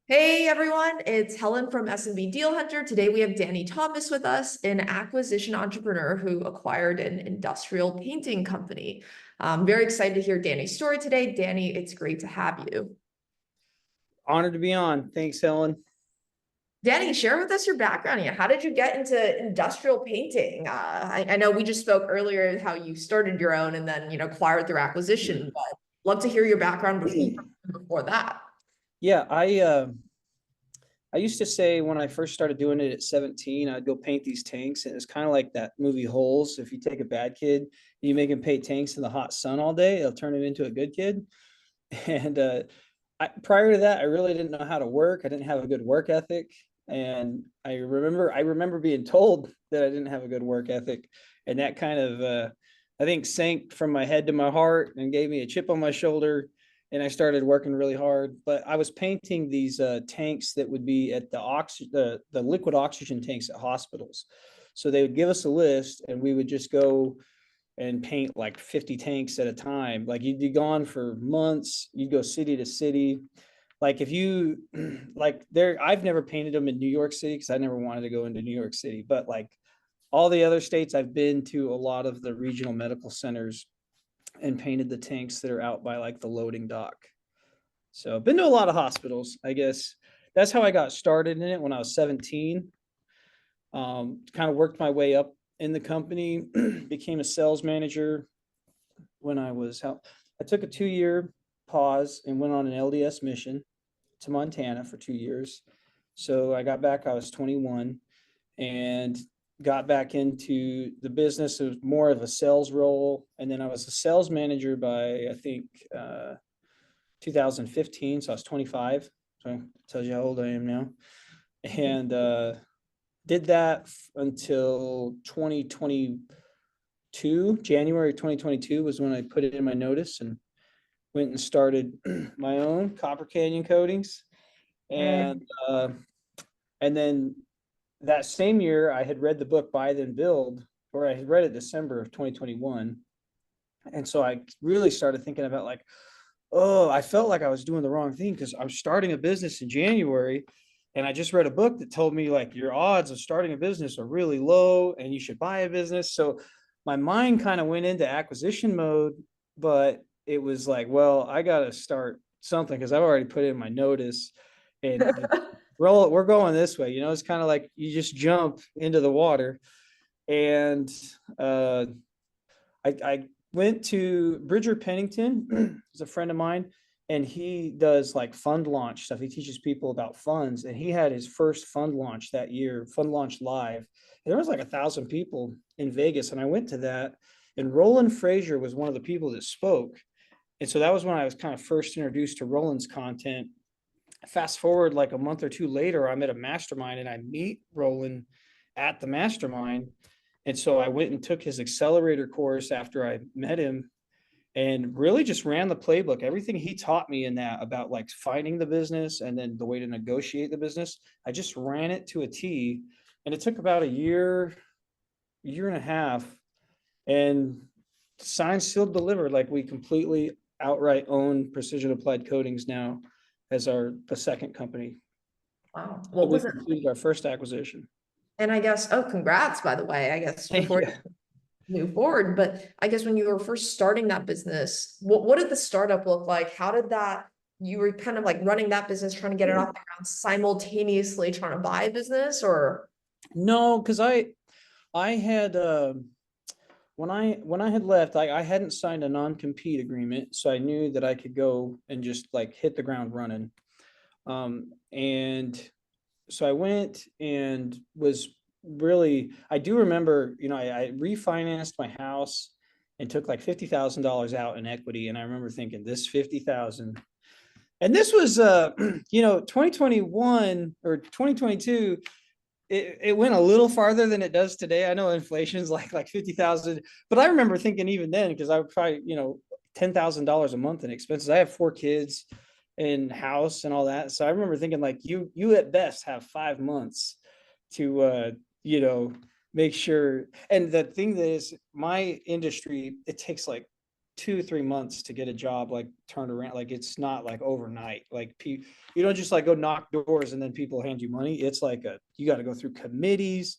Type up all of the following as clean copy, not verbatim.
Hey everyone, it's Helen from S&B Deal Hunter. Today we have Danny Thomas with us, an acquisition entrepreneur who acquired an industrial painting company. I'm very excited to hear Danny's story today. Danny, it's great to have you. Honored to be on. Thanks, Helen. Danny, share with us your background here. How did you get into industrial painting? I know we just spoke earlier how you started your own and then acquired through acquisition, but love to hear your background before that. Yeah, I used to say when I first started doing it at 17, I'd go paint these tanks. And it's kind of like that movie Holes. If you take a bad kid, you make him paint tanks in the hot sun all day, it'll turn him into a good kid. And prior to that, I really didn't know how to work. I didn't have a good work ethic. And I remember being told that I didn't have a good work ethic. And that kind of I think sank from my head to my heart and gave me a chip on my shoulder. And I started working really hard. But I was painting these tanks that would be at the liquid oxygen tanks at hospitals. So they would give us a list, and we would just go and paint like 50 tanks at a time. Like you'd be gone for months. You'd go city to city. Like if you like there, I've never painted them in New York City because I never wanted to go into New York City. But like all the other states, I've been to a lot of the regional medical centers and painted the tanks that are out by like the loading dock. So I've been to a lot of hospitals. I guess that's how I got started in it when I was 17. Kind of worked my way up in the company, became a sales manager when I took a 2 year pause and went on an LDS mission to Montana for 2 years. So I got back, I was 21 and got back into the business. It was more of a sales role. And then I was a sales manager by, I think, 2015. So I was 25. So it tells you how old I am now. And did that until 2022. January 2022 was when I put it in my notice and went and started my own Copper Canyon Coatings. And and then that same year I had read the book Buy Then Build, or I had read it December of 2021. And so I really started thinking about like, oh, I felt like I was doing the wrong thing because I'm starting a business in January. And I just read a book that told me like your odds of starting a business are really low and you should buy a business. So my mind kind of went into acquisition mode, but it was like, well, I got to start something because I've already put in my notice and we're going this way. It's kind of like you just jump into the water. And I went to Bridger Pennington, he's a friend of mine, and he does like fund launch stuff. He teaches people about funds, and he had his first fund launch that year, fund launch live. And there was like 1,000 people in Vegas, and I went to that. And Roland Frazier was one of the people that spoke. And so that was when I was kind of first introduced to Roland's content. Fast forward like a month or two later, I'm at a mastermind and I meet Roland at the mastermind. And so I went and took his accelerator course after I met him and really just ran the playbook. Everything he taught me in that about like finding the business and then the way to negotiate the business, I just ran it to a T. And it took about a year and a half, and signed, sealed, delivered. Like we completely outright own Precision Applied Coatings now as the second company. Wow. So What we was it? completed our first acquisition. And I guess, oh, congrats, by the way, I guess Thank before you. move forward. But I guess when you were first starting that business, what did the startup look like? How did that, you were kind of like running that business, trying to get it off the ground, simultaneously trying to buy a business or? No, because I had when I had left, I hadn't signed a non-compete agreement, so I knew that I could go and just like hit the ground running. And so I went and was really, I do remember, I refinanced my house and took like $50,000 out in equity. And I remember thinking this 50,000, and this was 2021 or 2022. It went a little farther than it does today. I know inflation is like 50,000, but I remember thinking even then, because I would probably, $10,000 a month in expenses. I have 4 kids and house and all that. So I remember thinking like you at best have 5 months to you know, make sure. And the thing that is my industry, it takes like 2-3 months to get a job like turned around. Like it's not like overnight. Like you don't just like go knock doors and then people hand you money. It's like you got to go through committees.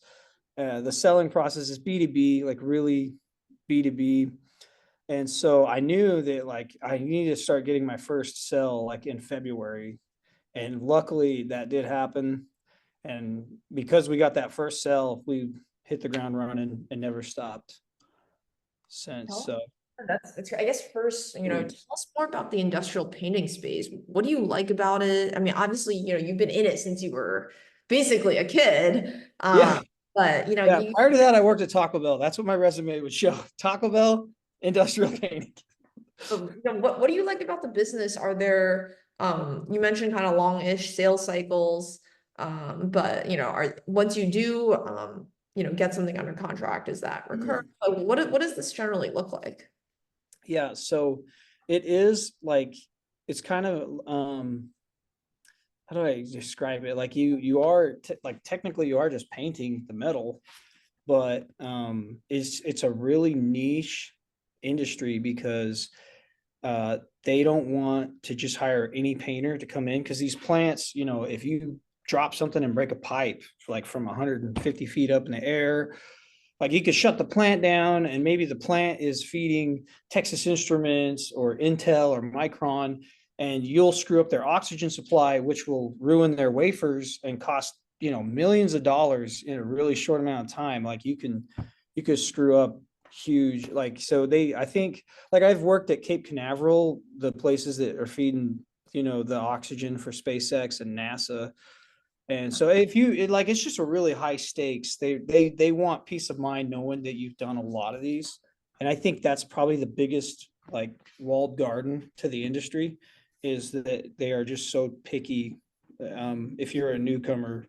The selling process is B2B, like really B2B. And so I knew that like I needed to start getting my first sell like in February. And luckily that did happen. And because we got that first sell, we hit the ground running and never stopped since. Oh, So that's great. I guess first, tell us more about the industrial painting space. What do you like about it? I mean, obviously, you've been in it since you were basically a kid. yeah, But yeah. Prior to that, I worked at Taco Bell. That's what my resume would show. Taco Bell, industrial painting. what do you like about the business? Are there, you mentioned kind of long-ish sales cycles, but are once you do, get something under contract, is that recurring? Like, what does this generally look like? Yeah, so it is like it's kind of how do I describe it? Like you are like technically you are just painting the metal, but it's a really niche industry because they don't want to just hire any painter to come in because these plants, if you drop something and break a pipe like from 150 feet up in the air, like you could shut the plant down and maybe the plant is feeding Texas Instruments or Intel or Micron, and you'll screw up their oxygen supply, which will ruin their wafers and cost, millions of dollars in a really short amount of time. Like you could screw up huge, like, so I think like I've worked at Cape Canaveral, the places that are feeding, the oxygen for SpaceX and NASA. And so if like, it's just a really high stakes. They want peace of mind knowing that you've done a lot of these. And I think that's probably the biggest like walled garden to the industry is that they are just so picky. If you're a newcomer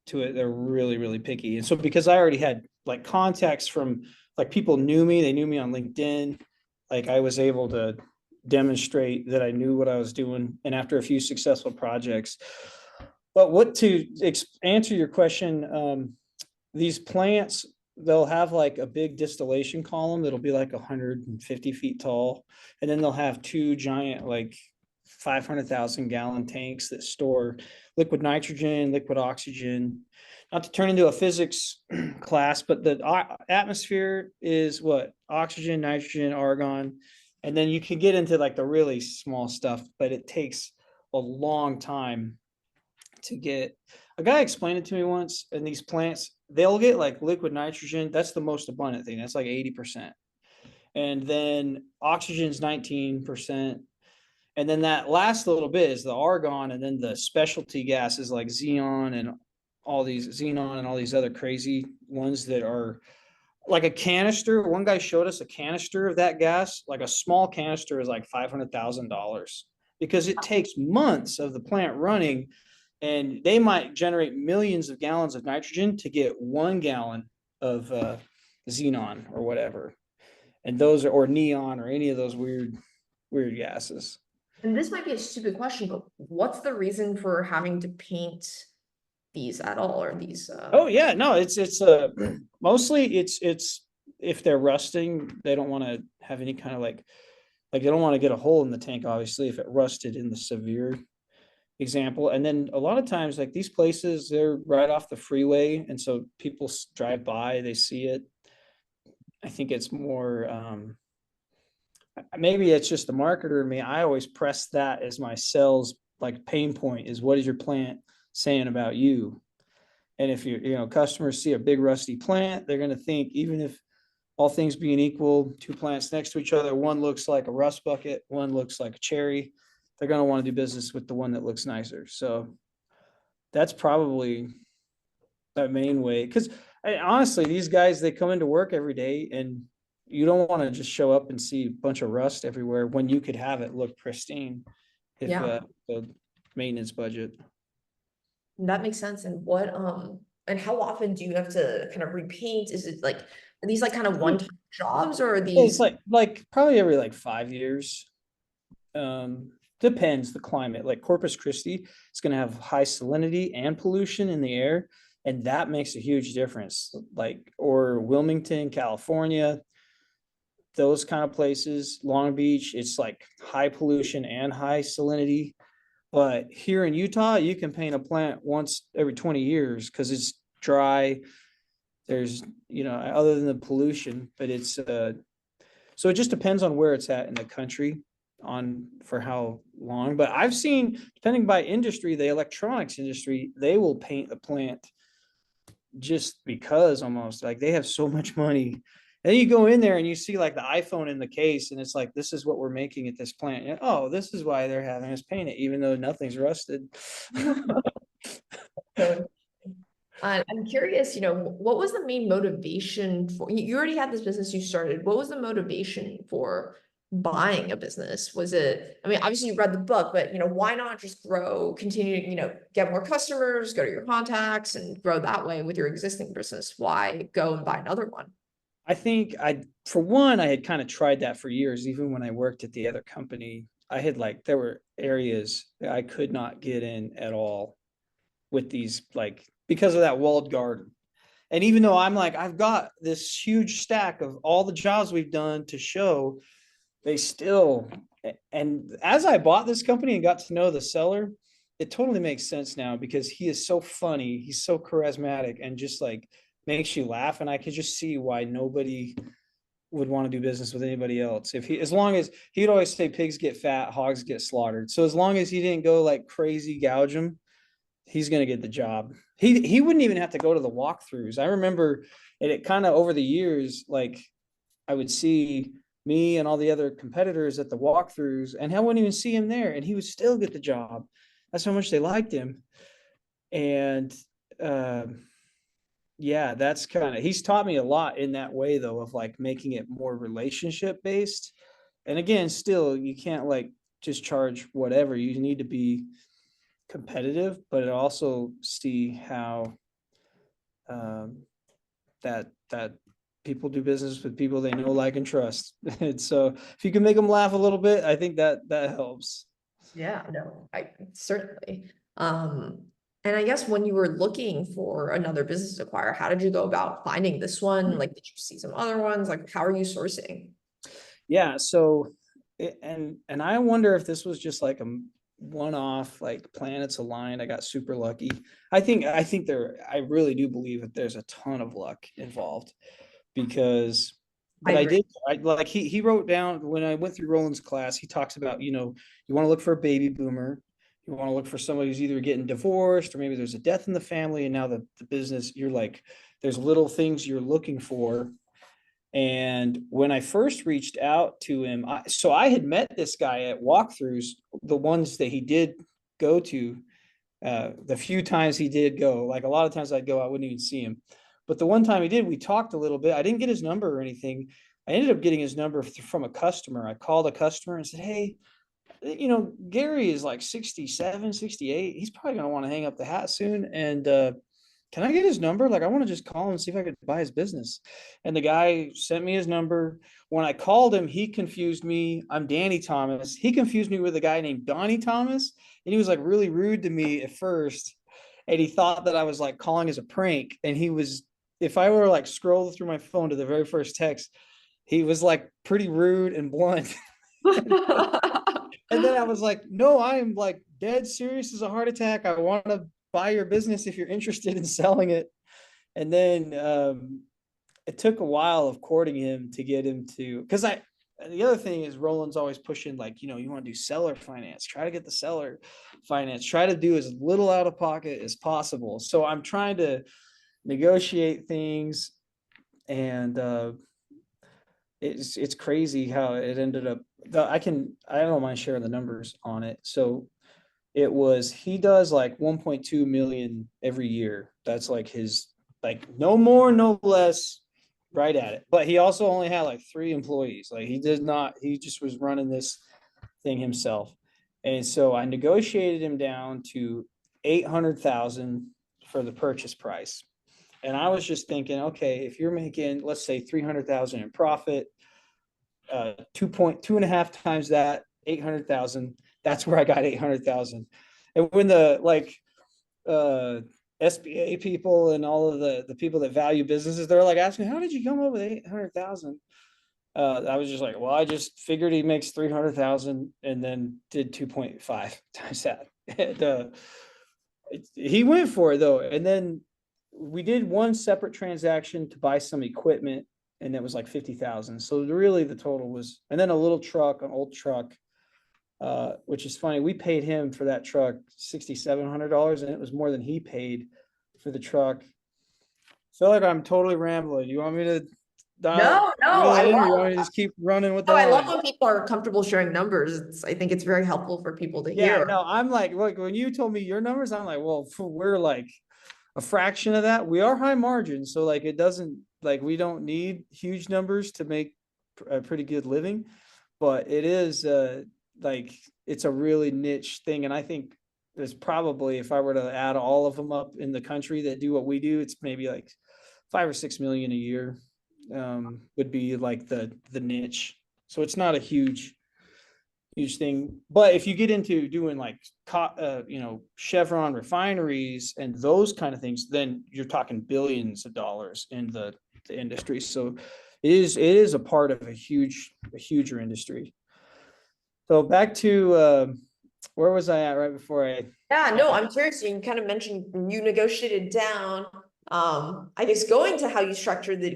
to it, they're really, really picky. And so because I already had like contacts from like people knew me, they knew me on LinkedIn. Like I was able to demonstrate that I knew what I was doing. And after a few successful projects, but what to answer your question, these plants, they'll have like a big distillation column that'll be like 150 feet tall. And then they'll have two giant, like 500,000 gallon tanks that store liquid nitrogen, liquid oxygen. Not to turn into a physics class, but the atmosphere is what? Oxygen, nitrogen, argon. And then you can get into like the really small stuff, but it takes a long time to get. A guy explained it to me once, and these plants, they'll get like liquid nitrogen. That's the most abundant thing. That's like 80%. And then oxygen's 19%. And then that last little bit is the argon, and then the specialty gases like xenon and all these other crazy ones that are like a canister. One guy showed us a canister of that gas. Like a small canister is like $500,000 because it takes months of the plant running, and they might generate millions of gallons of nitrogen to get 1 gallon of xenon or whatever. And those are, or neon or any of those weird gases. And this might be a stupid question, but what's the reason for having to paint these at all, or these? Oh yeah, no, it's mostly it's if they're rusting, they don't want to have any kind of like they don't want to get a hole in the tank, obviously, if it rusted in the severe example. And then a lot of times, like these places, they're right off the freeway, and so people drive by, they see it. I think it's more maybe it's just the marketer in me. I always press that as my sales like pain point is what is your plant saying about you? And if customers see a big rusty plant, they're going to think, even if all things being equal, two plants next to each other, one looks like a rust bucket, one looks like a cherry, they're going to want to do business with the one that looks nicer. So that's probably that main way. Because honestly, these guys, they come into work every day, and you don't want to just show up and see a bunch of rust everywhere when you could have it look pristine if Yeah, the maintenance budget. that makes sense. And and how often do you have to kind of repaint? Is it like, are these like kind of one-time jobs, or are It's these? like probably every like 5 years. Depends the climate. Like Corpus Christi, it's going to have high salinity and pollution in the air, and that makes a huge difference. Like, or Wilmington, California, those kind of places. Long Beach, it's like high pollution and high salinity. But here in Utah, you can paint a plant once every 20 years because it's dry. There's, other than the pollution, but it's so it just depends on where it's at in the country on for how long. But I've seen, depending by industry, the electronics industry, they will paint a plant just because almost like they have so much money. And then you go in there and you see like the iPhone in the case, and it's like, this is what we're making at this plant. And, oh, this is why they're having us paint it, even though nothing's rusted. So I'm curious, what was the main motivation for, you already had this business you started. What was the motivation for buying a business? Was it, I mean, obviously you read the book, but why not just grow, continue to, get more customers, go to your contacts and grow that way with your existing business? Why go and buy another one? I think for one, I had kind of tried that for years. Even when I worked at the other company, I had like, there were areas that I could not get in at all with these, like, because of that walled garden. And even though I'm like, I've got this huge stack of all the jobs we've done to show, they still, and as I bought this company and got to know the seller, it totally makes sense now because he is so funny. He's so charismatic and just like makes you laugh. And I could just see why nobody would want to do business with anybody else. As long as he'd always say pigs get fat, hogs get slaughtered. So as long as he didn't go like crazy gouge them, he's going to get the job. He wouldn't even have to go to the walkthroughs. I remember it kind of over the years, like I would see me and all the other competitors at the walkthroughs, and I wouldn't even see him there, and he would still get the job. That's how much they liked him. And yeah, that's kind of, he's taught me a lot in that way though, of like making it more relationship based. And again, still, you can't like just charge whatever. You need to be competitive, but also see how that people do business with people they know, like, and trust. And so if you can make them laugh a little bit, I think that helps. Yeah, no, I certainly. And I guess when you were looking for another business to acquire, how did you go about finding this one? Like, did you see some other ones? Like, how are you sourcing? Yeah. So, and I wonder if this was just like a one-off, like planets aligned. I got super lucky. I think I really do believe that there's a ton of luck involved because, I but agree. like he wrote down when I went through Roland's class, he talks about, you want to look for a baby boomer. You want to look for somebody who's either getting divorced or maybe there's a death in the family. And now the business, you're like, there's little things you're looking for. And when I first reached out to him, so I had met this guy at walkthroughs, the ones that he did go to, the few times he did go. Like a lot of times I'd go, I wouldn't even see him. But the one time he did, we talked a little bit. I didn't get his number or anything. I ended up getting his number from a customer. I called a customer and said, hey, Gary is like 67, 68. He's probably going to want to hang up the hat soon. And can I get his number? Like, I want to just call him and see if I could buy his business. And the guy sent me his number. When I called him, he confused me. I'm Danny Thomas. He confused me with a guy named Donnie Thomas. And he was like really rude to me at first. And he thought that I was like calling as a prank. And if I were like scroll through my phone to the very first text, he was like pretty rude and blunt. And then I was like, no, I am like dead serious as a heart attack. I want to buy your business if you're interested in selling it. And then it took a while of courting him to get him to, because the other thing is Roland's always pushing, like, you want to do seller finance, try to get the seller finance, try to do as little out of pocket as possible. So I'm trying to negotiate things, and it's crazy how it ended up. I don't mind sharing the numbers on it. So he does like 1.2 million every year. That's like his, like, no more, no less, right at it. But he also only had like 3 employees. Like he just was running this thing himself. And so I negotiated him down to 800,000 for the purchase price. And I was just thinking, okay, if you're making, let's say 300,000 in profit, 2.5 times that, 800,000, that's where I got 800,000. And when the SBA people and all of the people that value businesses, they're like asking, how did you come up with 800,000? I was just like, well, I just figured he makes 300,000 and then did 2.5 times that. And, he went for it though. And then we did one separate transaction to buy some equipment, and it was like 50,000. So really the total was, and then a little truck, an old truck, which is funny. We paid him for that truck $6,700, and it was more than he paid for the truck. Feel like I'm totally rambling. You want me to No, reel it in, or you want me to just keep running with the I love line? when people are comfortable sharing numbers. I think it's very helpful for people to Yeah, hear. no, I'm like, look, when you told me your numbers, I'm like, well, we're like a fraction of that. We are high margin, so like it doesn't, like we don't need huge numbers to make a pretty good living, but it is like it's a really niche thing. And I think there's probably, if I were to add all of them up in the country that do what we do, it's maybe like 5 or 6 million a year, would be like the niche. So it's not a huge thing. But if you get into doing like Chevron refineries and those kind of things, then you're talking billions of dollars in the industry. So it is a part of a huger industry. So back to where was I at right before I? Yeah, no, I'm curious. You kind of mentioned you negotiated down. I guess going to how you structured the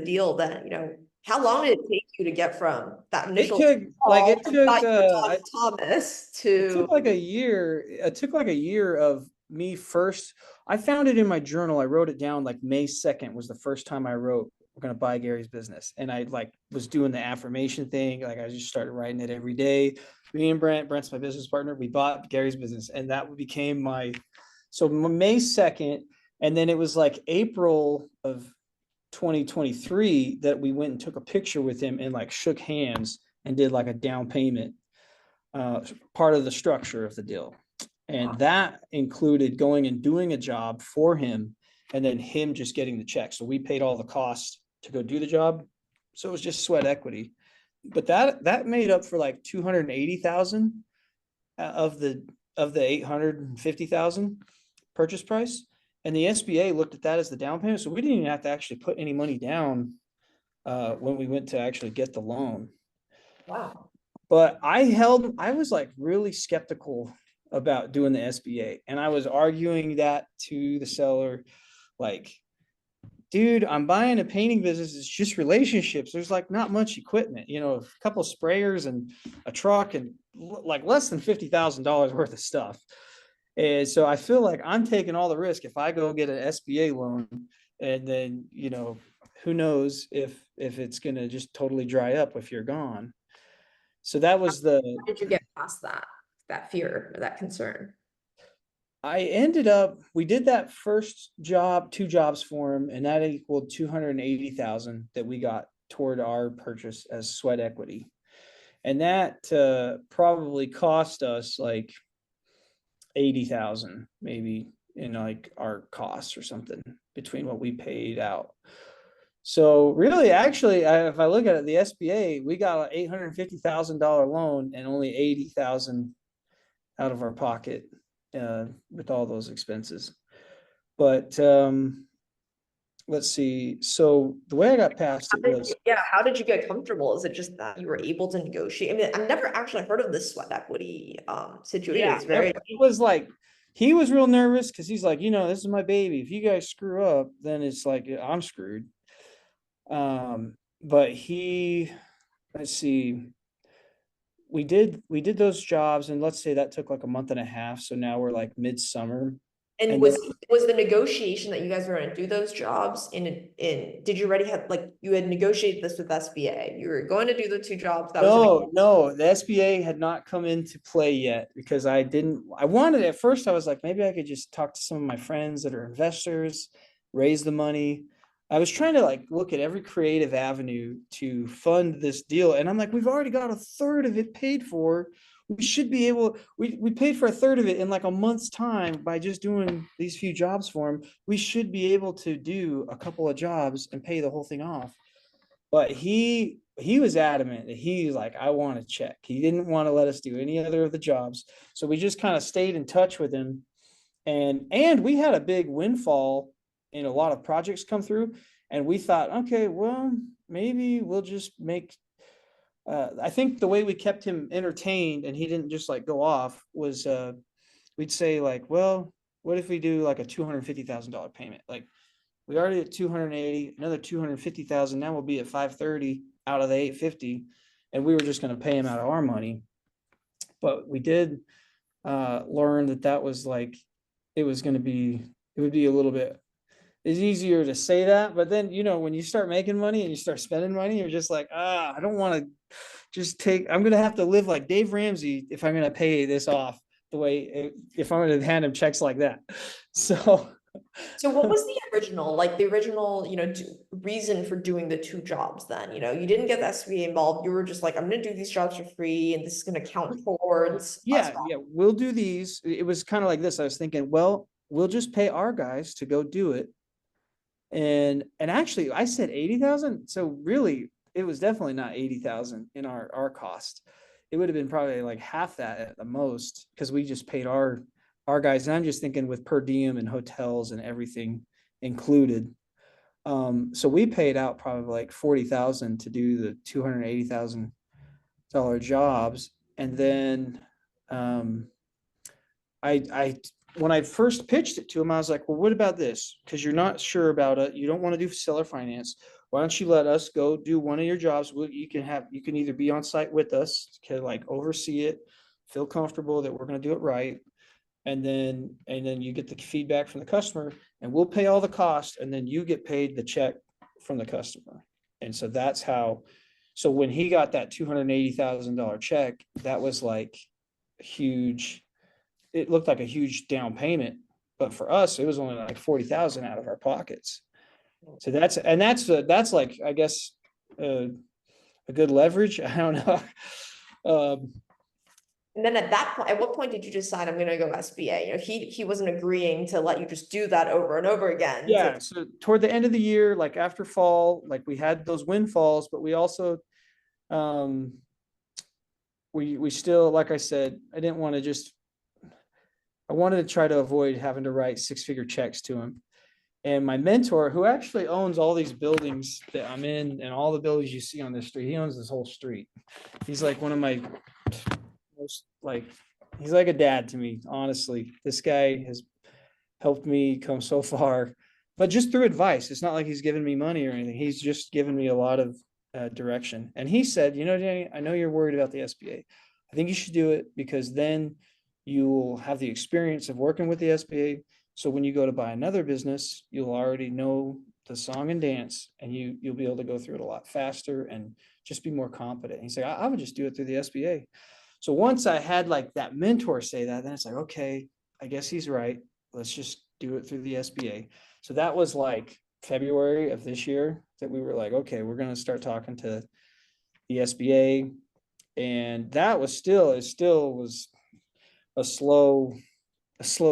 deal, then, how long did it take you to get from that It initial took like call to thought you were talking to Thomas it to took like a year. It took like a year of me first. I found it in my journal. I wrote it down like May 2nd was the first time I wrote, we're gonna buy Gary's business. And I like was doing the affirmation thing. Like I just started writing it every day. Me and Brent's my business partner. We bought Gary's business, and that became my, so May 2nd. And then it was like April of 2023 that we went and took a picture with him and like shook hands and did like a down payment, part of the structure of the deal. And that included going and doing a job for him and then him just getting the check. So we paid all the costs to go do the job. So it was just sweat equity. But that made up for like 280,000 of the 850,000 purchase price. And the SBA looked at that as the down payment. So we didn't even have to actually put any money down when we went to actually get the loan. wow. But I was like really skeptical about doing the SBA. And I was arguing that to the seller, like, dude, I'm buying a painting business. It's just relationships. There's like not much equipment, a couple of sprayers and a truck and like less than $50,000 worth of stuff. And so I feel like I'm taking all the risk if I go get an SBA loan, and then, who knows if it's going to just totally dry up if you're gone. So that was How did you get past that fear or that concern? we did that first job, 2 jobs for him, and that equaled 280,000 that we got toward our purchase as sweat equity. And that probably cost us like 80,000 maybe in like our costs or something between what we paid out. So really, actually, if I look at it, the SBA, we got an $850,000 loan and only 80,000 out of our pocket with all those expenses. But let's see. So the way I got past it was, How did you get comfortable? Is it just that you were able to negotiate? I mean, I've never actually heard of this sweat equity situation. yeah, It's very it was like, he was real nervous because he's like, this is my baby. If you guys screw up, then it's like I'm screwed. But let's see, we did those jobs, and let's say that took like a month and a half. So now we're like midsummer. And And was the negotiation that you guys were gonna do those jobs did you already have, like, you had negotiated this with SBA? You were going to do the 2 jobs, that was no, the SBA had not come into play yet because I wanted, at first I was like, maybe I could just talk to some of my friends that are investors, raise the money. I was trying to like look at every creative avenue to fund this deal. And I'm like, we've already got a third of it paid for. We should be able, we paid for a third of it in like a month's time by just doing these few jobs for him. We should be able to do a couple of jobs and pay the whole thing off. But he was adamant that he's like, I want to check. He didn't want to let us do any other of the jobs. So we just kind of stayed in touch with him. And we had a big windfall in a lot of projects come through. And we thought, okay, well, maybe we'll just make, I think the way we kept him entertained and he didn't just like go off was, we'd say like, well, what if we do like a $250,000 payment? Like we already at 280, another 250,000. Now we'll be at 530 out of the 850. And we were just going to pay him out of our money. But we did learn that that was like, it was going to be, it would be a little bit, it's easier to say that. But then, when you start making money and you start spending money, you're just like, I don't want to just I'm going to have to live like Dave Ramsey if I'm going to pay this off the way, if I'm going to hand him checks like that. So So what was the original, reason for doing the two jobs then? You didn't get the SBA involved. You were just like, I'm gonna do these jobs for free and this is gonna count towards us. yeah, we'll do these. It was kind of like this. I was thinking, well, we'll just pay our guys to go do it. And actually I said 80,000. So really it was definitely not 80,000 in our cost. It would have been probably like half that at the most, because we just paid our guys. And I'm just thinking with per diem and hotels and everything included. So we paid out probably like 40,000 to do the $280,000 jobs. And then I when I first pitched it to him, I was like, well, what about this? Because you're not sure about it. You don't want to do seller finance. Why don't you let us go do one of your jobs? You can either be on site with us, can like oversee it, feel comfortable that we're going to do it right. And then you get the feedback from the customer and we'll pay all the costs. And then you get paid the check from the customer. And so that's how, so when he got that $280,000 check, that was like huge. It looked like a huge down payment, but for us, it was only like 40,000 out of our pockets. So that's like, I guess, a good leverage. I don't know. And then at what point did you decide I'm gonna go SBA? He wasn't agreeing to let you just do that over and over again. Yeah. So toward the end of the year, like after fall, like we had those windfalls, but we also, we still, like I said, I wanted to try to avoid having to write 6-figure checks to him. And my mentor, who actually owns all these buildings that I'm in and all the buildings you see on this street, he owns this whole street. He's like one of my most he's like a dad to me, honestly. This guy has helped me come so far, but just through advice. It's not like he's given me money or anything. He's just given me a lot of direction. And he said, Danny, I know you're worried about the SBA. I think you should do it because then you will have the experience of working with the SBA. So when you go to buy another business, you'll already know the song and dance, and you'll be able to go through it a lot faster and just be more competent. And he's like, I would just do it through the SBA. So once I had like that mentor say that, then it's like, okay, I guess he's right. Let's just do it through the SBA. So that was like February of this year that we were like, okay, we're going to start talking to the SBA. And that was it still was a slow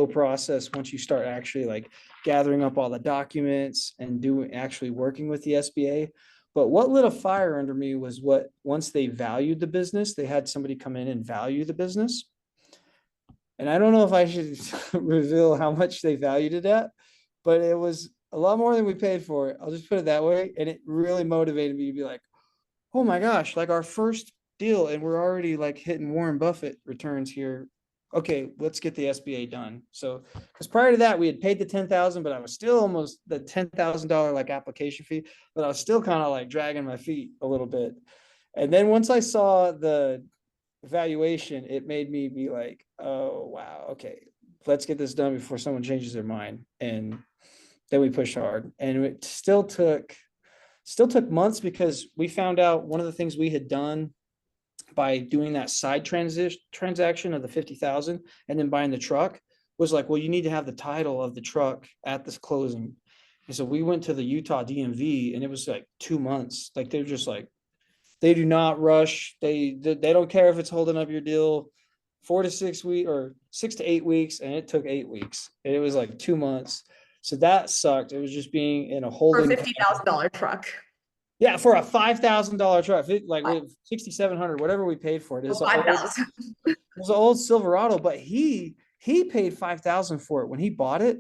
process once you start actually like gathering up all the documents and actually working with the SBA. But what lit a fire under me was once they valued the business, they had somebody come in and value the business. And I don't know if I should reveal how much they valued it at, but it was a lot more than we paid for it. I'll just put it that way. And it really motivated me to be like, oh my gosh, like our first deal, and we're already like hitting Warren Buffett returns here. Okay, let's get the SBA done. So, because prior to that, we had paid the 10,000, but I was still almost the $10,000 like application fee, but I was still kind of like dragging my feet a little bit. And then once I saw the valuation, it made me be like, oh wow, okay, let's get this done before someone changes their mind. And then we pushed hard, and it still took months because we found out one of the things we had done by doing that side transaction of the 50,000 and then buying the truck was like, well, you need to have the title of the truck at this closing. And so we went to the Utah DMV, and it was like 2 months. Like they're just like, they do not rush. They don't care if it's holding up your deal 4 to 6 weeks or 6 to 8 weeks. And it took 8 weeks. And it was like 2 months. So that sucked. It was just being in a holding for a $50,000 truck. Yeah, for a $5,000 truck, like 6,700, whatever we paid for it. It's an old Silverado, but he paid 5,000 for it when he bought it.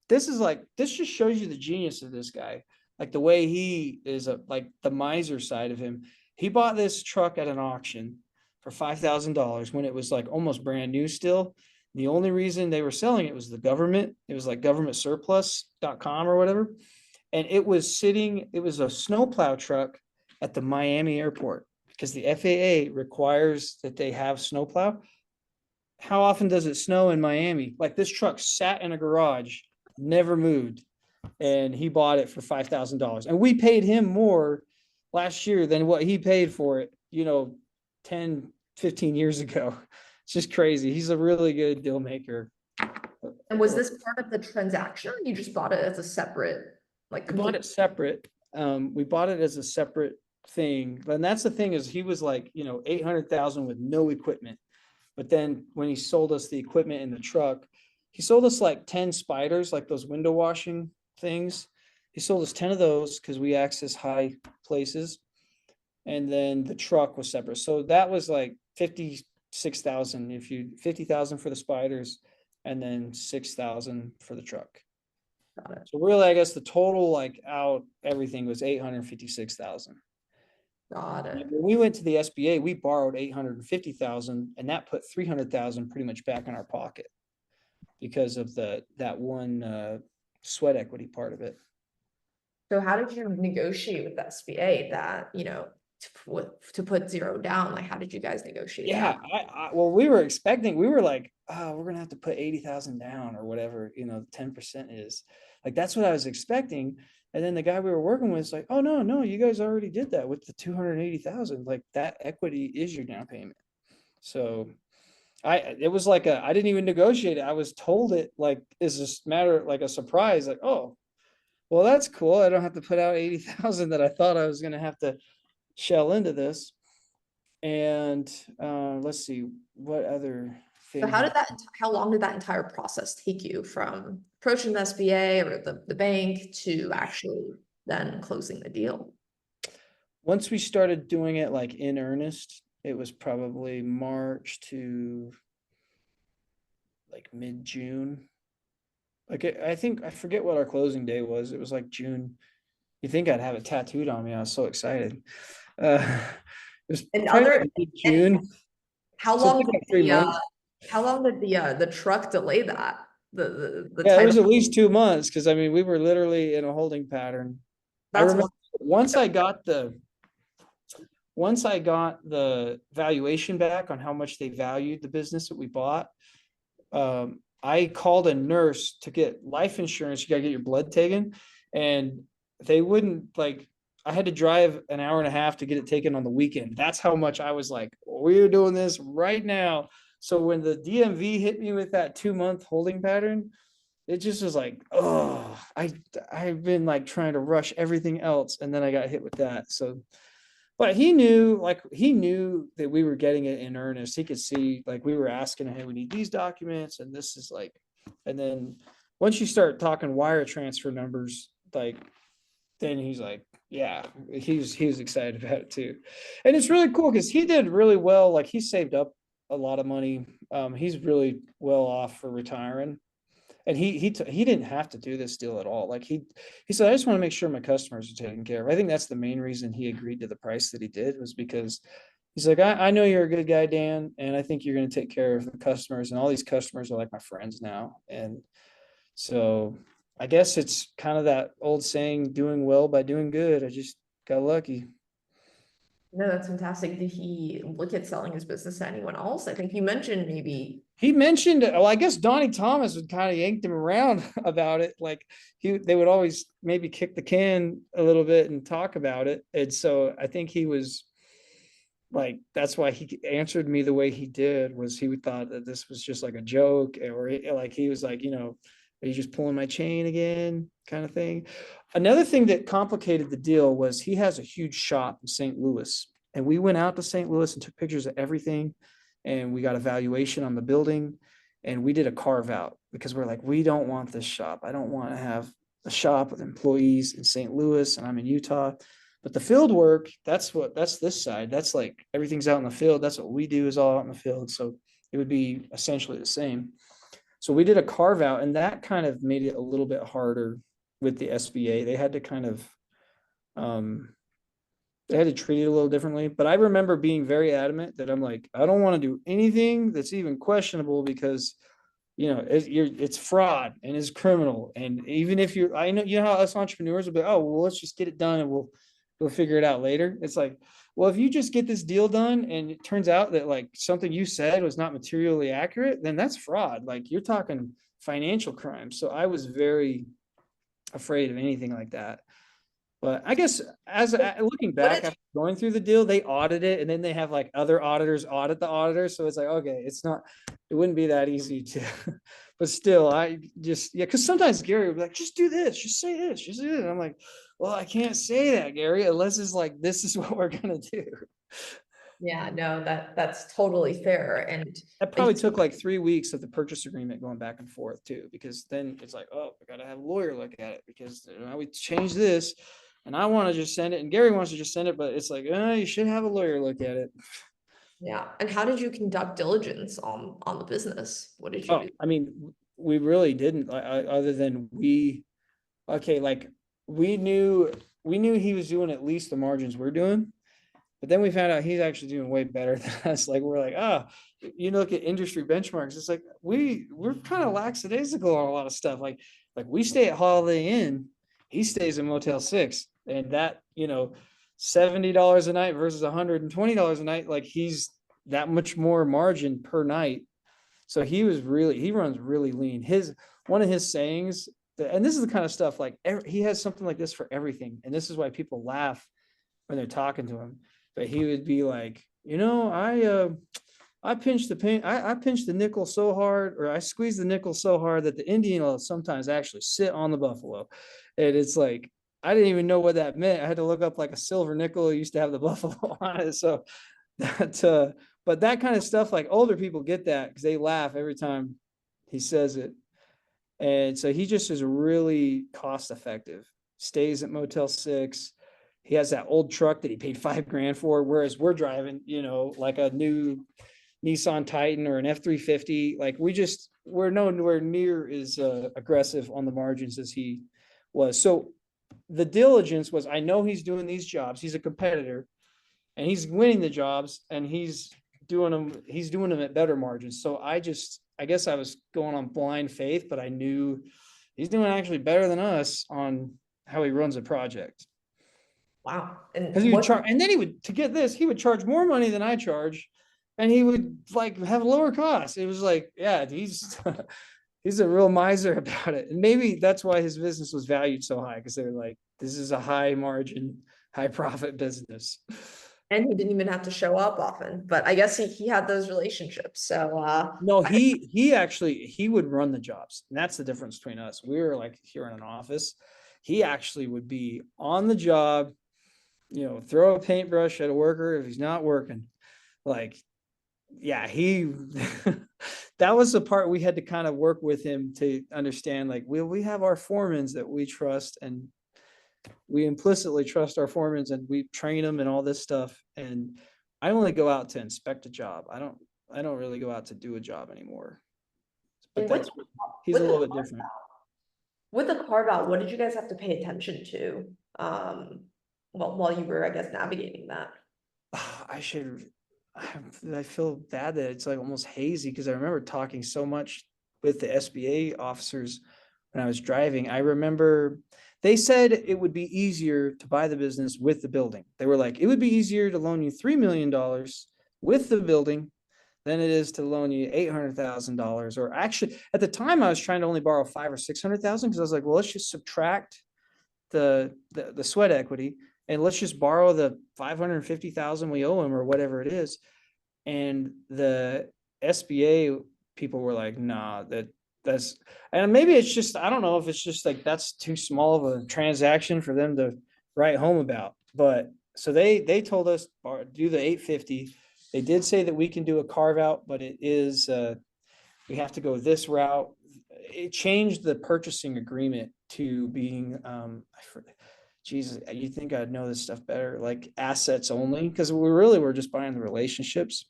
This just shows you the genius of this guy. like the way he is, like the miser side of him. He bought this truck at an auction for $5,000 when it was like almost brand new still. The only reason they were selling it was the government. It was like governmentsurplus.com or whatever. And it was sitting, it was a snowplow truck at the Miami airport because the FAA requires that they have snowplow. How often does it snow in Miami? Like this truck sat in a garage, never moved, and he bought it for $5,000. And we paid him more last year than what he paid for it, 10, 15 years ago. It's just crazy. He's a really good deal maker. And was this part of the transaction, or you just bought it as a separate, like We bought complete? it separate. We bought it as a separate thing. And that's the thing is he was like, 800,000 with no equipment. But then when he sold us the equipment in the truck, he sold us like 10 spiders, like those window washing things. He sold us 10 of those because we access high places. And then the truck was separate. So that was like 56,000 if you 50,000 for the spiders and then 6,000 for the truck. Got it. So really, I guess the total like out everything was 856,000. Got it. When we went to the SBA, we borrowed 850,000 and that put 300,000 pretty much back in our pocket because of that one sweat equity part of it. So how did you negotiate with the SBA that, to put zero down? Like, how did you guys negotiate Yeah, that? well, we were expecting, we were like, oh, we're gonna have to put 80,000 down or whatever, 10% is. Like, that's what I was expecting. And then the guy we were working with is like, oh, no, you guys already did that with the 280,000. Like, that equity is your down payment. So it was like I didn't even negotiate it. I was told it like is this matter like a surprise, like, oh, well, that's cool. I don't have to put out 80,000 that I thought I was gonna have to shell into this. And let's see what other So things. how long did that entire process take you from approaching the SBA or the bank to actually then closing the deal? Once we started doing it like in earnest, it was probably March to like mid-June. Like I think I forget what our closing day was. It was like June. You think I'd have it tattooed on me? I was so excited. It was And probably other, like mid-June. how So it long took did like 3 months. the truck delay that? The Yeah, it was title, at least 2 months because I mean we were literally in a holding pattern. I that's remember one. once I got the valuation back on how much they valued the business that we bought, I called a nurse to get life insurance. You gotta get your blood taken, and they wouldn't like. I had to drive an hour and a half to get it taken on the weekend. That's how much I was like, we're doing this right now. So when the DMV hit me with that 2 month holding pattern, it just was like, oh, I've been like trying to rush everything else, and then I got hit with that. So but he knew that we were getting it in earnest. He could see like we were asking him, hey, we need these documents, and this is like, and then once you start talking wire transfer numbers, like then he's like, yeah, he was excited about it too. And it's really cool because he did really well. Like he saved up a lot of money. He's really well off for retiring. And he didn't have to do this deal at all. Like he said, I just want to make sure my customers are taken care of. I think that's the main reason he agreed to the price that he did, was because he's like, I know you're a good guy, Dan, and I think you're going to take care of the customers, and all these customers are like my friends now. And so I guess it's kind of that old saying, doing well by doing good. I just got lucky. No, that's fantastic. Did he look at selling his business to anyone else? I think you mentioned maybe. He mentioned, well, I guess Donnie Thomas would kind of yanked him around about it. Like they would always maybe kick the can a little bit and talk about it. And so I think he was like, that's why he answered me the way he did, was he thought that this was just like a joke, or like he was like, are you just pulling my chain again, kind of thing. Another thing that complicated the deal was he has a huge shop in St. Louis, and we went out to St. Louis and took pictures of everything, and we got a valuation on the building, and we did a carve out because we're like, we don't want this shop. I don't want to have a shop with employees in St. Louis, and I'm in Utah. But the field work, that's this side. That's like everything's out in the field. That's what we do, is all out in the field. So it would be essentially the same. So we did a carve out, and that kind of made it a little bit harder with the SBA. They had to kind of They had to treat it a little differently, but I remember being very adamant that I'm like, I don't want to do anything that's even questionable because it's fraud and it's criminal. And even if I know, how us entrepreneurs will be, oh, well, let's just get it done and we'll figure it out later. It's like, well, if you just get this deal done and it turns out that like something you said was not materially accurate, then that's fraud. Like you're talking financial crime. So I was very afraid of anything like that. But I guess as looking What back did after going through the deal, they audit it, and then they have like other auditors audit the auditors. So it's like, okay, it wouldn't be that easy to, but still, because sometimes Gary would be like, just do this, just say this, just do this. And I'm like, well, I can't say that, Gary, unless it's like this is what we're gonna do. Yeah, no, that's totally fair. And That I probably took like 3 weeks of the purchase agreement going back and forth too, because then it's like, oh, I gotta have a lawyer look at it because we changed this, and I want to just send it, and Gary wants to just send it, but it's like, you should have a lawyer look at it. yeah. And how did you conduct diligence on the business? What did you Oh, do? I mean, we really didn't, other than okay, like we knew he was doing at least the margins we're doing. But then we found out he's actually doing way better than us. Like we're like, you look at industry benchmarks, it's like we're kind of lackadaisical on a lot of stuff. Like we stay at Holiday Inn, he stays in Motel 6, and that $70 a night versus $120 a night. Like he's that much more margin per night. So he runs really lean. One of his sayings, and this is the kind of stuff like he has something like this for everything, and this is why people laugh when they're talking to him. But he would be like, I pinched I pinched the nickel so hard, or I squeezed the nickel so hard that the Indian will sometimes actually sit on the buffalo. And it's like, I didn't even know what that meant. I had to look up like a silver nickel used to have the buffalo on it. So but that kind of stuff, like older people get that because they laugh every time he says it. And so he just is really cost effective, stays at Motel 6. He has that old truck that he paid $5,000 for, whereas we're driving, like a new Nissan Titan or an F-350. Like we're nowhere near as aggressive on the margins as he was. So the diligence was, I know he's doing these jobs. He's a competitor and he's winning the jobs and he's doing them at better margins. So I guess I was going on blind faith, but I knew he's doing actually better than us on how he runs a project. Wow. Because he would charge, and then he would charge more money than I charge, and he would like have lower costs. It was like, yeah, he's he's a real miser about it, and maybe that's why his business was valued so high because they're like, this is a high margin, high profit business. And he didn't even have to show up often, but I guess he had those relationships. So No, he would run the jobs, and that's the difference between us. We were like here in an office. He actually would be on the job, throw a paintbrush at a worker if he's not working. Like, yeah, that was the part we had to kind of work with him to understand. Like, we have our foremans that we trust, and we implicitly trust our foremans, and we train them and all this stuff. And I only go out to inspect a job. I don't really go out to do a job anymore. But and he's a little bit different. with the carve out, what did you guys have to pay attention to? Well, while you were, I guess, navigating that. I feel bad that it's like almost hazy because I remember talking so much with the SBA officers when I was driving. I remember they said it would be easier to buy the business with the building. They were like, it would be easier to loan you $3 million with the building than it is to loan you $800,000. Or actually, at the time, I was trying to only borrow $500,000 or $600,000 because I was like, well, let's just subtract the sweat equity and let's just borrow the $550,000 we owe him or whatever it is. And the SBA people were like, nah, that's, and maybe it's just, I don't know if it's just like that's too small of a transaction for them to write home about. But so they told us do the 850. They did say that we can do a carve out, but it is we have to go this route. It changed the purchasing agreement to being Jesus, you think I'd know this stuff better, like assets only, because we really were just buying the relationships.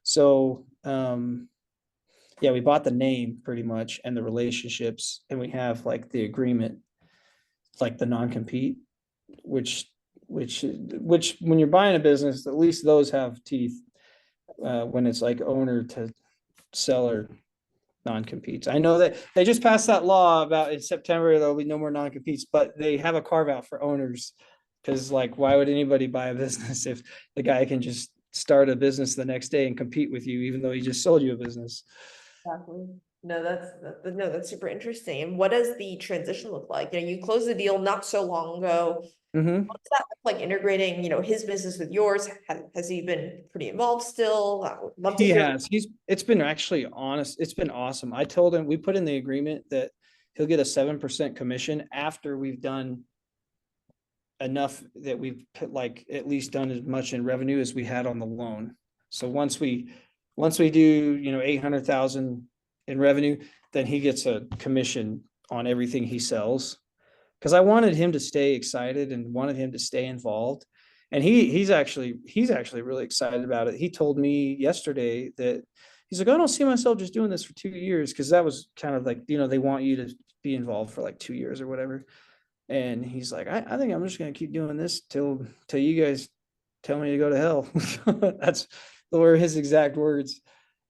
So yeah, we bought the name pretty much and the relationships, and we have like the agreement, like the non-compete. which which when you're buying a business, at least those have teeth. When it's like owner to seller non-competes. I know that they just passed that law about in September there'll be no more non-competes, but they have a carve out for owners because like why would anybody buy a business if the guy can just start a business the next day and compete with you even though he just sold you a business? Exactly. No, no, that's super interesting. And what does the transition look like? You know, you closed the deal not so long ago. Mm-hmm. What's that look like integrating, you know, his business with yours? Has he been pretty involved still? I would love to He hear. has. It's been actually honest. It's been awesome. I told him we put in the agreement that he'll get a 7% commission after we've done enough that we've put like at least done as much in revenue as we had on the loan. So once we do, 800,000 in revenue, then he gets a commission on everything he sells. Cause I wanted him to stay excited and wanted him to stay involved. And he's actually really excited about it. He told me yesterday that he's like, I don't see myself just doing this for 2 years. Cause that was kind of like, they want you to be involved for like 2 years or whatever. And he's like, I think I'm just gonna keep doing this till you guys tell me to go to hell. That's were his exact words.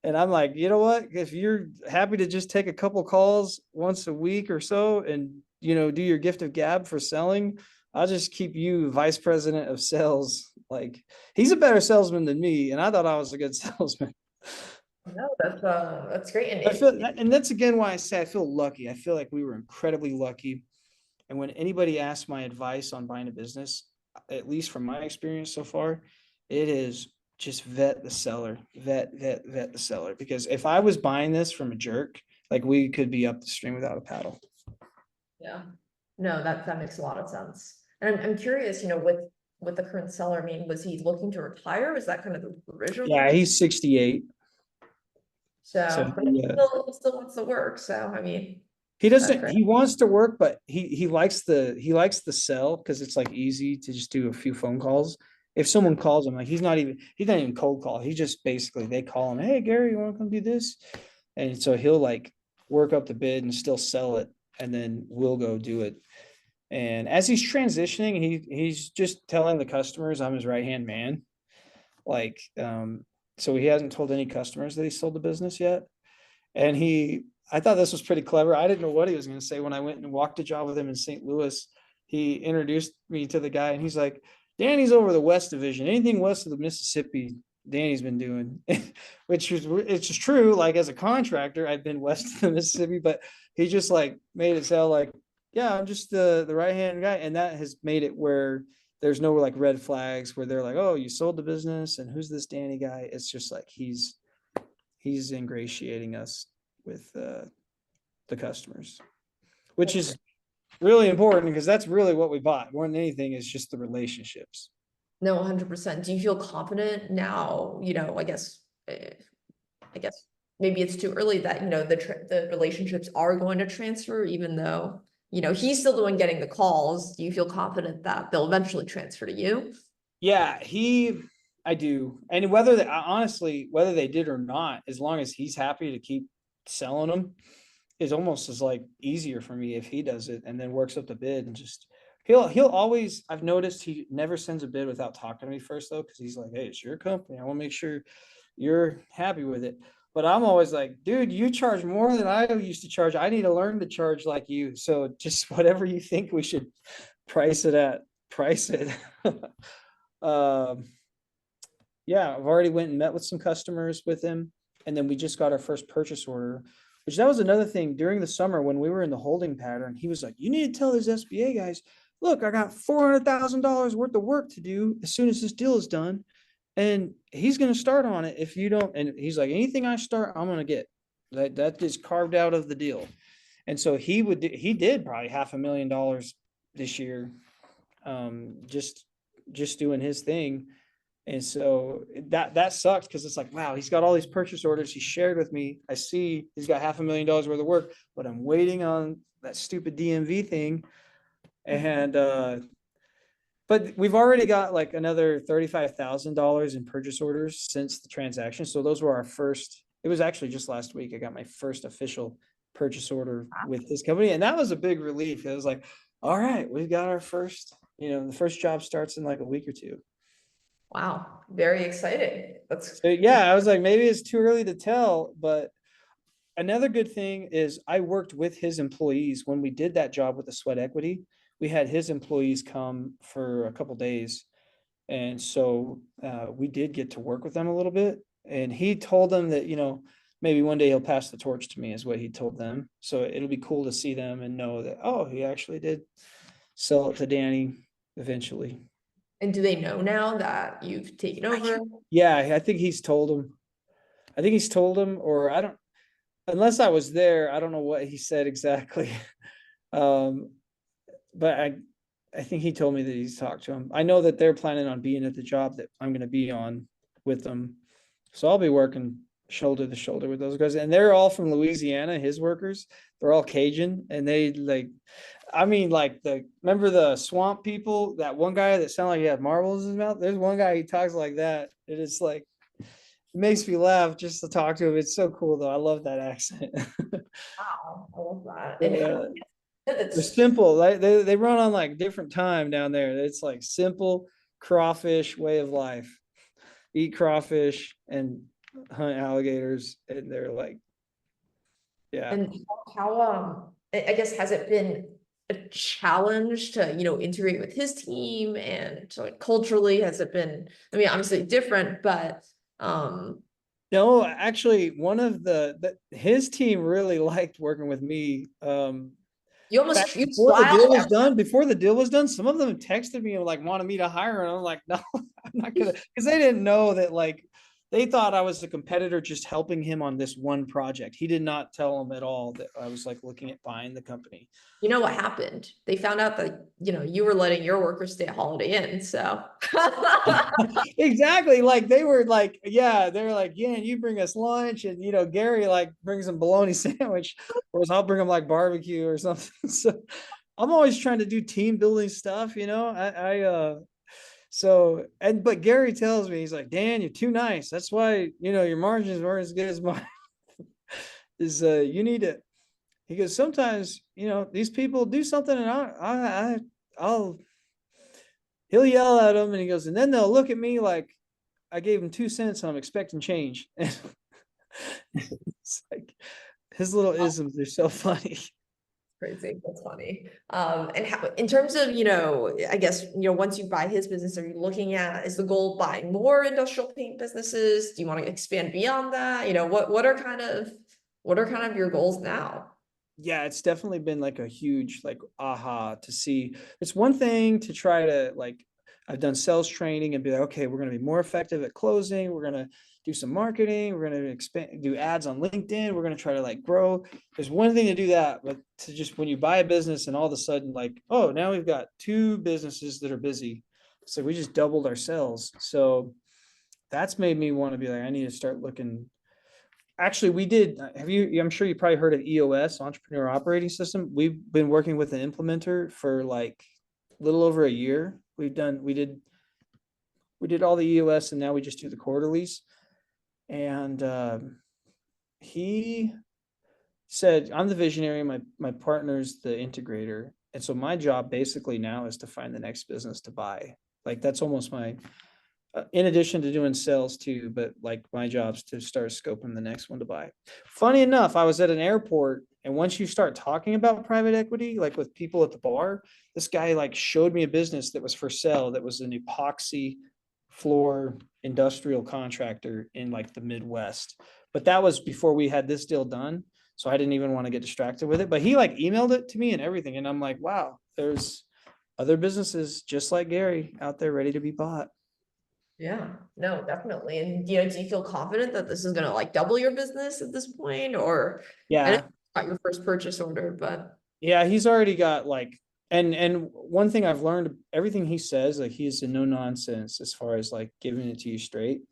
And I'm like, you know what? If you're happy to just take a couple calls once a week or so and do your gift of gab for selling, I'll just keep you vice president of sales. Like he's a better salesman than me, and I thought I was a good salesman. No, that's great. I feel, and that's again why I say I feel lucky. I feel like we were incredibly lucky. And when anybody asks my advice on buying a business, at least from my experience so far, it is just vet the seller, vet the seller. Because if I was buying this from a jerk, like we could be up the stream without a paddle. Yeah. No, that makes a lot of sense. And I'm curious, with the current seller, I mean, was he looking to retire? Was that kind of the original? Yeah, he's 68. So So, but he still wants to work. So, I mean, he that's doesn't, great. he wants to work, but he likes the sell because it's like easy to just do a few phone calls. If someone calls him, like he's not even cold call. He just basically they call him, hey Gary, you want to come do this? And so he'll like work up the bid and still sell it, and then we'll go do it. And as he's transitioning, he's just telling the customers I'm his right hand man. Like, so he hasn't told any customers that he sold the business yet. And I thought this was pretty clever. I didn't know what he was going to say when I went and walked a job with him in St. Louis. He introduced me to the guy, and he's like, Danny's over the West Division. Anything west of the Mississippi, Danny's been doing, which is it's just true. Like as a contractor, I've been west of the Mississippi, but he just like made it sound like, yeah, I'm just the right hand guy, and that has made it where there's no like red flags where they're like, oh, you sold the business, and who's this Danny guy? It's just like he's ingratiating us with the customers, which is really important because that's really what we bought more than anything is just the relationships. No, 100%. Do you feel confident now? I guess maybe it's too early that, the relationships are going to transfer, even though, he's still the one getting the calls. Do you feel confident that they'll eventually transfer to you? Yeah, I do. And honestly, whether they did or not, as long as he's happy to keep selling them, is almost as like easier for me if he does it and then works up the bid and just he'll always. I've noticed he never sends a bid without talking to me first though, because he's like, hey, it's your company. I want to make sure you're happy with it. But I'm always like, dude, you charge more than I used to charge. I need to learn to charge like you. So just whatever you think we should price it at, price it. Yeah, I've already went and met with some customers with him, and then we just got our first purchase order, which that was another thing during the summer when we were in the holding pattern. He was like, you need to tell these SBA guys, look, I got $400,000 worth of work to do as soon as this deal is done. And he's going to start on it if you don't. And he's like, anything I start, I'm going to get that is carved out of the deal. And so he did probably $500,000 this year. Just doing his thing. And so that sucks because it's like, wow, he's got all these purchase orders he shared with me. I see he's got $500,000 worth of work, but I'm waiting on that stupid DMV thing. And but we've already got like another $35,000 in purchase orders since the transaction. So those were our first. It was actually just last week I got my first official purchase order with his company, and that was a big relief. It was like, all right, we've got our first the first job starts in like a week or two. Wow, very exciting. That's So yeah, I was like, maybe it's too early to tell, but another good thing is I worked with his employees when we did that job with the sweat equity. We had his employees come for a couple days. And so we did get to work with them a little bit. And he told them that, maybe one day he'll pass the torch to me, is what he told them. So it'll be cool to see them and know that, oh, he actually did sell it to Danny eventually. And do they know now that you've taken over? Yeah, I think he's told them. I think he's told them, or I don't, unless I was there, I don't know what he said exactly. Um, but I think he told me that he's talked to him. I know that they're planning on being at the job that I'm going to be on with them. So I'll be working shoulder to shoulder with those guys. And they're all from Louisiana, his workers. They're all Cajun. And they remember the swamp people, that one guy that sounded like he had marbles in his mouth? There's one guy, he talks like that. And it's like, it makes me laugh just to talk to him. It's so cool though. I love that accent. Wow, I love that. And Yeah. They're it's simple. They run on like different time down there. It's like simple crawfish way of life. Eat crawfish and hunt alligators, and they're like, yeah. and I guess has it been a challenge to, integrate with his team and like culturally has it been, I mean, obviously different, but No, actually, one of his team really liked working with me. you In fact, almost you before the deal was done, some of them texted me and like wanted me to hire, and I'm like, no, I'm not gonna, because they didn't know that, like, they thought I was a competitor just helping him on this one project. He did not tell them at all that I was like looking at buying the company. You know what happened? They found out that, you were letting your workers stay at Holiday Inn, so. Exactly. Like they were like, yeah, they were like, yeah, you bring us lunch, and Gary like brings them bologna sandwich, whereas I'll bring them like barbecue or something. So I'm always trying to do team building stuff, but Gary tells me, he's like, Dan, you're too nice. That's why, your margins weren't as good as mine. You need to, he goes, sometimes, these people do something and I'll he'll yell at them, and he goes, and then they'll look at me like I gave him 2 cents and I'm expecting change. It's like his little isms are so funny. Crazy. That's funny. And how, in terms of, I guess, once you buy his business, are you looking at, is the goal buying more industrial paint businesses? Do you want to expand beyond that? What are kind of your goals now? Yeah, it's definitely been like a huge like aha to see. It's one thing to try to like, I've done sales training and be like, okay, we're going to be more effective at closing. We're going to do some marketing. We're going to expand, do ads on LinkedIn. We're going to try to like grow. There's one thing to do that, but to just, when you buy a business and all of a sudden like, oh, now we've got 2 businesses that are busy. So we just doubled our sales. So that's made me want to be like, I need to start looking. Actually, we did. I'm sure you probably heard of EOS, Entrepreneur Operating System. We've been working with an implementer for like a little over a year. We did all the EOS, and now we just do the quarterlies. And he said, I'm the visionary, my partner's the integrator. And so my job basically now is to find the next business to buy. Like that's almost my, in addition to doing sales too, but like my job's to start scoping the next one to buy. Funny enough, I was at an airport, and once you start talking about private equity, like with people at the bar, this guy like showed me a business that was for sale that was an epoxy floor industrial contractor in like the Midwest. But that was before we had this deal done. So I didn't even want to get distracted with it. But he like emailed it to me and everything. And I'm like, wow, there's other businesses just like Gary out there ready to be bought. Yeah, no, definitely. And do you feel confident that this is gonna like double your business at this point? Or I know Yeah. you got your first purchase order, but Yeah, he's already got like, and one thing I've learned, everything he says, like he's a no nonsense as far as like giving it to you straight.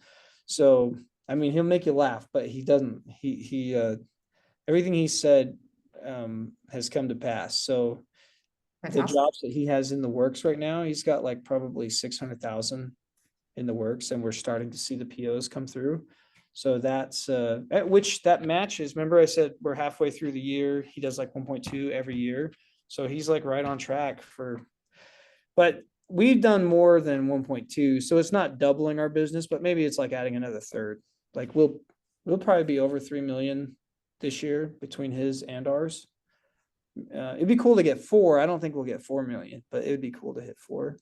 So I mean, he'll make you laugh, but he doesn't. He everything he said has come to pass. So the fantastic. jobs that he has in the works right now, he's got like probably 600,000 in the works, and we're starting to see the POs come through. So that's at which that matches. Remember, I said we're halfway through the year. He does like 1.2 every year. So he's like right on track for, but we've done more than 1.2, so it's not doubling our business, but maybe it's like adding another third. Like we'll probably be over 3 million this year between his and ours. It'd be cool to get 4. I don't think we'll get 4 million, but it would be cool to hit 4.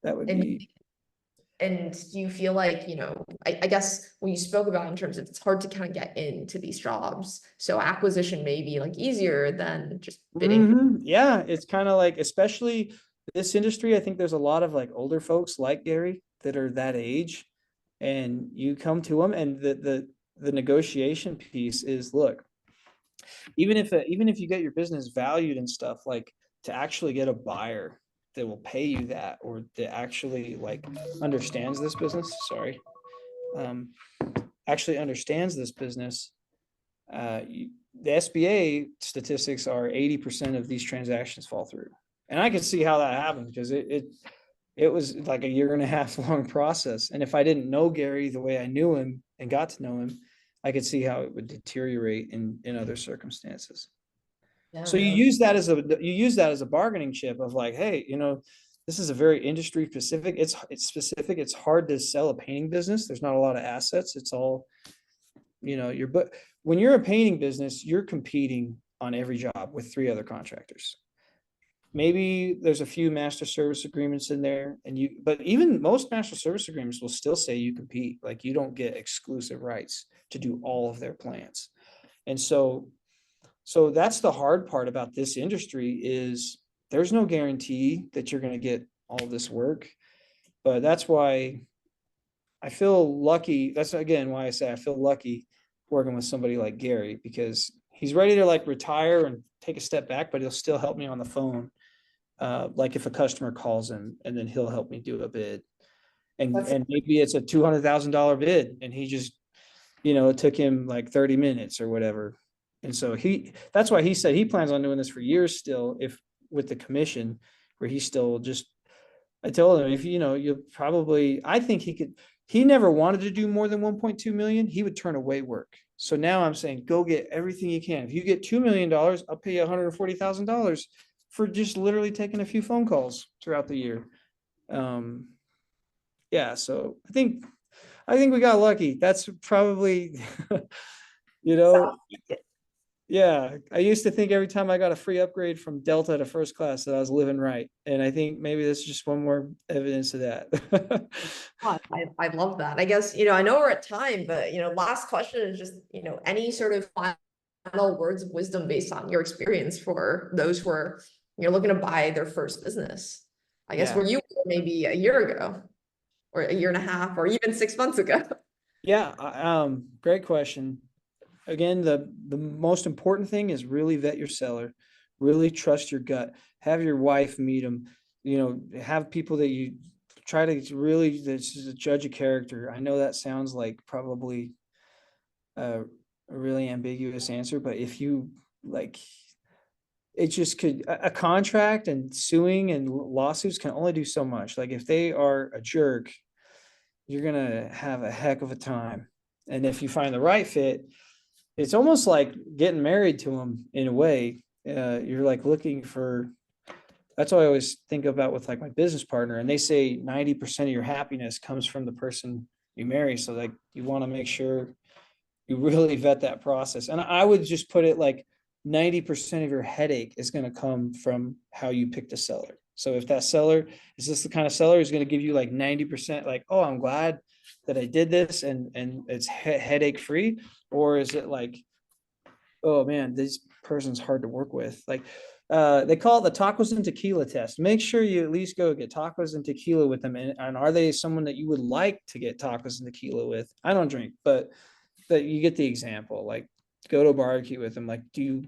That would And be. and do you feel like, I guess when you spoke about in terms of it's hard to kind of get into these jobs, so acquisition may be like easier than just bidding. Yeah, it's kind of like, especially this industry, I think there's a lot of like older folks like Gary that are that age, and you come to them, and the negotiation piece is, look, even if you get your business valued and stuff, like, to actually get a buyer that will pay you that, or that actually like understands this business, sorry, actually understands this business, the SBA statistics are 80% of these transactions fall through. And I can see how that happens, because it was like a 1.5 year long process. And if I didn't know Gary the way I knew him and got to know him, I could see how it would deteriorate in other circumstances. Yeah, So you no. use that as a bargaining chip of like, hey, this is a very industry specific. It's specific. It's hard to sell a painting business. There's not a lot of assets. It's all, but when you're a painting business, you're competing on every job with 3 other contractors. Maybe there's a few master service agreements in there, but even most master service agreements will still say you compete. Like, you don't get exclusive rights to do all of their plants. And so that's the hard part about this industry, is there's no guarantee that you're going to get all this work. But that's why I feel lucky. That's again why I say I feel lucky working with somebody like Gary, because he's ready to like retire and take a step back, but he'll still help me on the phone. Like if a customer calls him, and then he'll help me do a bid, and That's maybe it's a $200,000 bid, and he just, it took him like 30 minutes or whatever. And so that's why he said he plans on doing this for years still, if with the commission, where he still just, I told him, if you probably, I think he never wanted to do more than 1.2 million. He would turn away work. So now I'm saying, go get everything you can. If you get $2 million, I'll pay you $140,000 for just literally taking a few phone calls throughout the year. Yeah, so I think we got lucky. That's probably, yeah. I used to think every time I got a free upgrade from Delta to first class that I was living right. And I think maybe this is just one more evidence of that. I love that. I guess, I know we're at time, but, last question is just, any sort of final words of wisdom based on your experience for those who are, looking to buy their first business. I guess Yeah. where you were maybe a year ago, or a 1.5 years, or even 6 months ago. Yeah. Great question. Again, the most important thing is really vet your seller, really trust your gut, have your wife meet them, have people that you try to really, this is a judge of character. I know that sounds like probably a really ambiguous answer, but if you like, it just could, a contract and suing and lawsuits can only do so much. Like, if they are a jerk, you're gonna have a heck of a time. And if you find the right fit, it's almost like getting married to them in a way. You're like looking for, that's what I always think about with like my business partner. And they say 90% of your happiness comes from the person you marry. So like, you want to make sure you really vet that process. And I would just put it like 90% of your headache is going to come from how you picked a seller. So if that seller is this the kind of seller who's going to give you like 90%, like, oh, I'm glad that I did this and it's headache free, or is it like, oh man, this person's hard to work with? Like, they call it the tacos and tequila test. Make sure you at least go get tacos and tequila with them. And are they someone that you would like to get tacos and tequila with? I don't drink, but that you get the example. Like, go to a barbecue with them. Like, you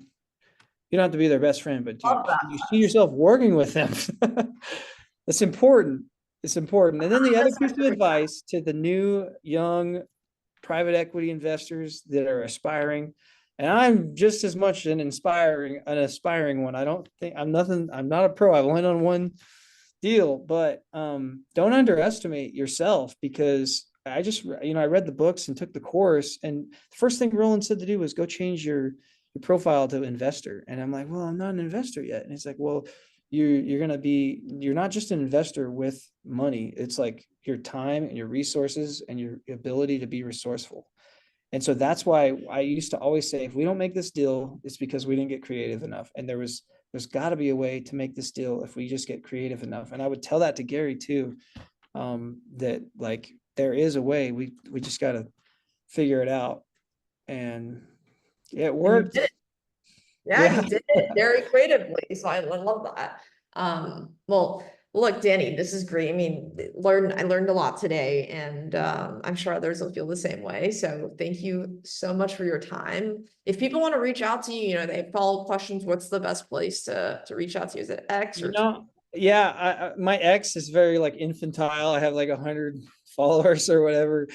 don't have to be their best friend, but do Love that. you see yourself working with them? It's important. It's important. And then the other piece of advice to the new young private equity investors that are aspiring, and I'm just as much an aspiring one. I don't think I'm not a pro. I've only done one deal, but don't underestimate yourself, because I just, I read the books and took the course, and the first thing Roland said to do was go change your profile to investor. And I'm like, well, I'm not an investor yet. And he's like, well, you're not just an investor with money. It's like your time and your resources and your ability to be resourceful. And so that's why I used to always say, if we don't make this deal, it's because we didn't get creative enough. And there's got to be a way to make this deal if we just get creative enough. And I would tell that to Gary too, that like there is a way. We just got to figure it out. And it And you worked. did it. Yeah, Yeah. you did it very creatively. So I love that. Well, look, Danny, this is great. I mean, I learned a lot today, and I'm sure others will feel the same way. So thank you so much for your time. If people want to reach out to you, they have follow-up questions, what's the best place to reach out to you? Is it X or Yeah, my ex is very like infantile. I have like 100 followers or whatever.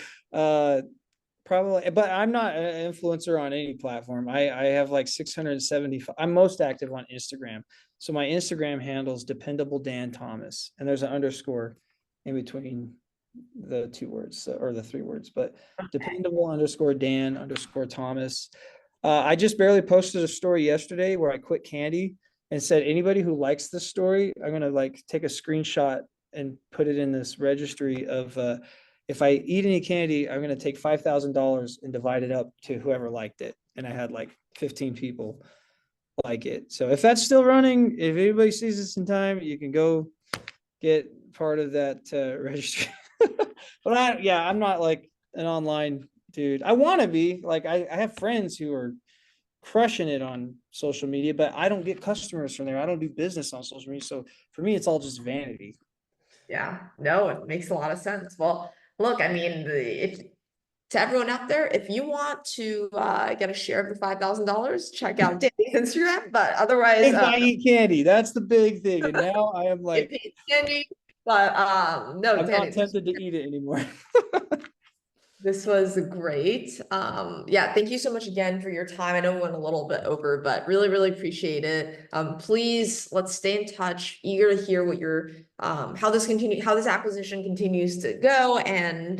Probably, but I'm not an influencer on any platform. I have like 670. I'm most active on Instagram. So my Instagram handle is Dependable Dan Thomas, and there's an underscore in between the two words or the three words, but Dependable underscore Dan underscore Thomas. I just barely posted a story yesterday where I quit candy and said, anybody who likes this story, I'm going to like take a screenshot and put it in this registry of, if I eat any candy, I'm going to take $5,000 and divide it up to whoever liked it. And I had like 15 people like it. So if that's still running, if anybody sees this in time, you can go get part of that registry. But I'm not like an online dude. I want to be like, I have friends who are crushing it on social media, but I don't get customers from there. I don't do business on social media. So for me, it's all just vanity. Yeah, no, it makes a lot of sense. Well, look, I mean, if to everyone out there, if you want to get a share of the $5,000, check out Danny's Instagram. But otherwise, If I eat candy, that's the big thing. And now I am like, it's Danny. But no, I'm not Danny, tempted to eat it anymore. this was great. Yeah, thank you so much again for your time. I know we went a little bit over, but really, really appreciate it. Please let's stay in touch. Eager to hear what your how this acquisition continues to go, and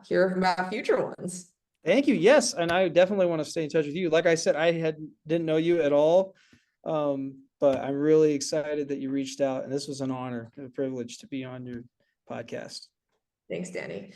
hear about future ones. Thank you. Yes. And I definitely want to stay in touch with you. Like I said, didn't know you at all. But I'm really excited that you reached out, and this was an honor and a privilege to be on your podcast. Thanks, Danny.